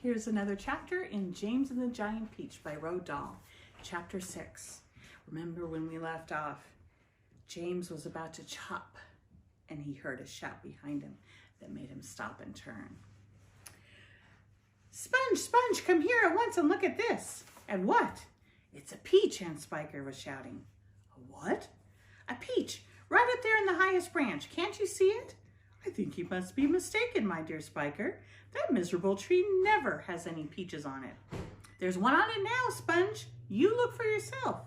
Here's another chapter in James and the Giant Peach by Roald Dahl, Chapter 6. Remember when we left off, James was about to chop and he heard a shout behind him that made him stop and turn. "Sponge, Sponge, come here at once and look at this." "And what?" "It's a peach," Aunt Spiker was shouting. "A what?" "A peach, right up there in the highest branch. Can't you see it?" "I think you must be mistaken, my dear Spiker. That miserable tree never has any peaches on it." "There's one on it now, Sponge. You look for yourself."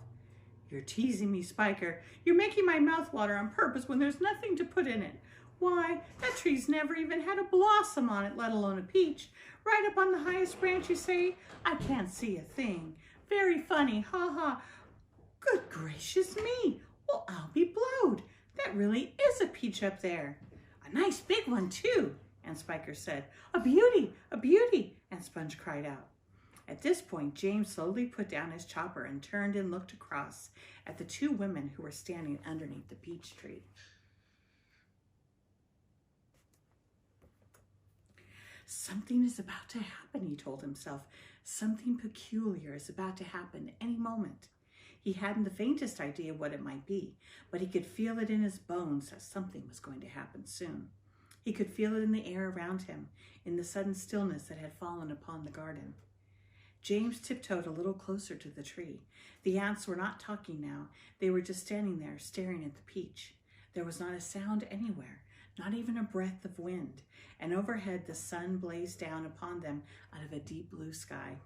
"You're teasing me, Spiker. You're making my mouth water on purpose when there's nothing to put in it. Why, that tree's never even had a blossom on it, let alone a peach. Right up on the highest branch, you say? I can't see a thing. Very funny, ha ha. Good gracious me. Well, I'll be blowed. That really is a peach up there. A nice big one, too," Aunt Spiker said. "A beauty, Aunt Sponge cried out. At this point, James slowly put down his chopper and turned and looked across at the two women who were standing underneath the peach tree. "Something is about to happen," he told himself. "Something peculiar is about to happen any moment." He hadn't the faintest idea what it might be, but he could feel it in his bones that something was going to happen soon. He could feel it in the air around him, in the sudden stillness that had fallen upon the garden. James tiptoed a little closer to the tree. The ants were not talking now. They were just standing there, staring at the peach. There was not a sound anywhere, not even a breath of wind, and overhead the sun blazed down upon them out of a deep blue sky.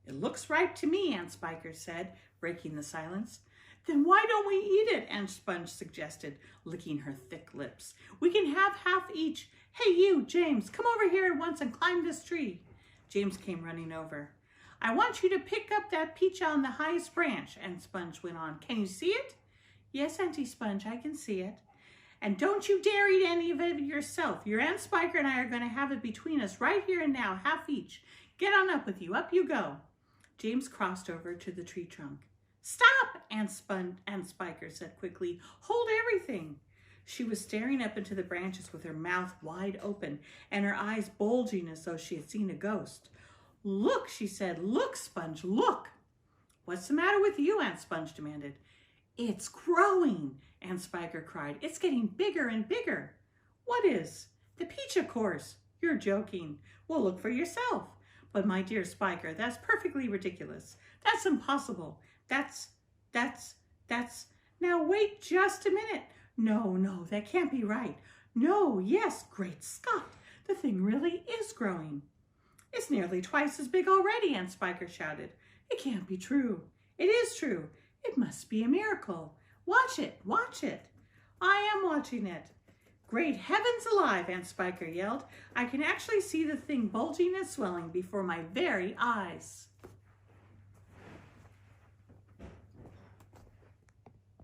"It looks ripe to me," Aunt Spiker said, breaking the silence. "Then why don't we eat it?" Aunt Sponge suggested, licking her thick lips. "We can have half each. Hey you, James, come over here at once and climb this tree." James came running over. "I want you to pick up that peach on the highest branch," Aunt Sponge went on. "Can you see it?" "Yes, Auntie Sponge, I can see it." "And don't you dare eat any of it yourself. Your Aunt Spiker and I are going to have it between us right here and now, half each. Get on up with you. Up you go." James crossed over to the tree trunk. "Stop!" Aunt Spiker said quickly. "Hold everything." She was staring up into the branches with her mouth wide open and her eyes bulging as though she had seen a ghost. "Look," she said. "Look, Sponge, look." "What's the matter with you?" Aunt Sponge demanded. "It's growing," Aunt Spiker cried. "It's getting bigger and bigger." "What is?" "The peach, of course." "You're joking." "Well, look for yourself." "But my dear Spiker, that's perfectly ridiculous. That's impossible. That's, now wait just a minute. No, that can't be right. No, yes, great Scott, the thing really is growing." "It's nearly twice as big already," Aunt Spiker shouted. "It can't be true." "It is true. It must be a miracle. Watch it, watch it." "I am watching it." "Great heavens alive," Aunt Spiker yelled. "I can actually see the thing bulging and swelling before my very eyes."